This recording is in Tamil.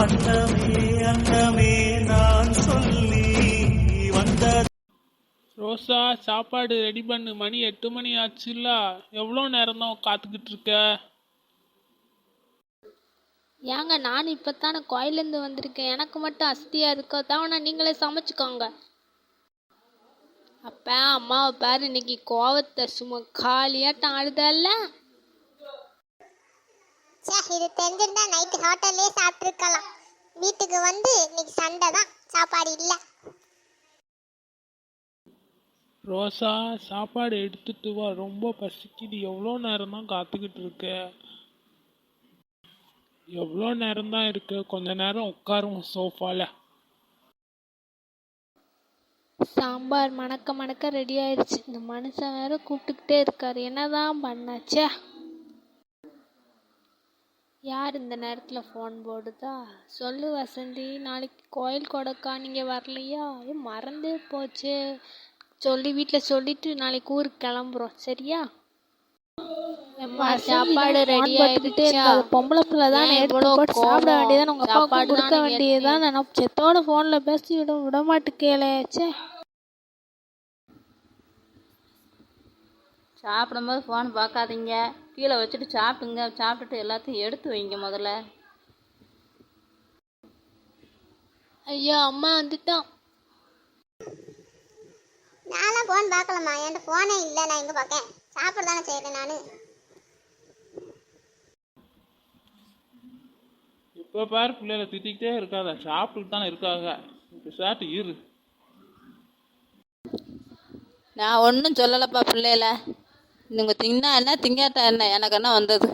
அன்னமே அன்னமே நான் சொல்லி வந்த. ரோசா, சாப்பாடு ரெடி பண்ணு. மணி 8 மணி ஆச்சுல்ல. எவ்வளோ நேரம் தான் காத்துக்கிட்டு இருக்க? ஏங்க நான் இப்போத்தானே கோயிலேருந்து வந்திருக்கேன். எனக்கு மட்டும் அஸ்தியாக இருக்கோ தவணை நீங்களே சமைச்சுக்கோங்க. அப்போ அம்மாவை பாரு, இன்னைக்கு கோவத்தை சும்மா காலியாட்டம் ஆடுதல்ல. இது தெரிஞ்சிருந்தா நைட்டு ஹோட்டல்லே சாப்பிட்டுருக்கலாம். வீட்டுக்கு வந்து இன்னைக்கு சண்டை தான், சாப்பாடு இல்லை. ரோசா, சாப்பாடு எடுத்துட்டு வா. ரொம்ப பசிக்குது. எவ்வளோ நேரம் தான் காத்துக்கிட்டு இருக்க? எவ்வளோ நேரம் தான் இருக்கு? கொஞ்ச நேரம் உட்காரும் சோஃபால. சாம்பார் மணக்க மணக்க ரெடி ஆயிடுச்சு. இந்த மனுஷன் வேற கூப்பிட்டுக்கிட்டே இருக்காரு, என்னதான் பண்ணாச்சே. யார் இந்த நேரத்தில் ஃபோன் போடுதா? சொல்லு வசந்தி, நாளைக்கு கோயில் கொடைக்கா, நீங்கள் வரலையா? மறந்தே போச்சு. சொல்லி வீட்டில் சொல்லிட்டு நாளைக்கு ஊருக்கு கிளம்புறோம், சரியா? சாப்பாடு ரெடி ஆகிட்டு பொம்பளை பிள்ளை தான் எடுத்து போட்டு சாப்பிட வேண்டியதான். உங்கள் அப்பா கொடுக்க வேண்டியதான். நான் செத்தோட ஃபோனில் பேசி விட மாட்டேக்கேச்சே. சாப்பிடும்போது ஃபோன் பார்க்காதீங்க, கீழே வச்சுட்டு சாப்பிடுங்க. சாப்பிட்டுட்டு எல்லாத்தையும் எடுத்து வைங்க முதல்ல. ஐயா, அம்மா வந்துட்டான். நான்லாம் ஃபோன் பார்க்கலாமா? என்கிட்ட ஃபோனே இல்லை. நான் எங்கே பார்க்கேன்? சாப்பிட தானே செய்கிறேன் நான். இப்போ பாரு, பிள்ளைகளை திட்டிக்கிட்டே இருக்காத. சாப்பிட்டு தானே இருக்காங்க. இப்போ சாப்பிட்டு இரு. நான் ஒன்றும் சொல்லலைப்பா பிள்ளையில. இவங்க தின்னா என்ன திங்காட்டா என்ன, எனக்கு என்ன வந்தது?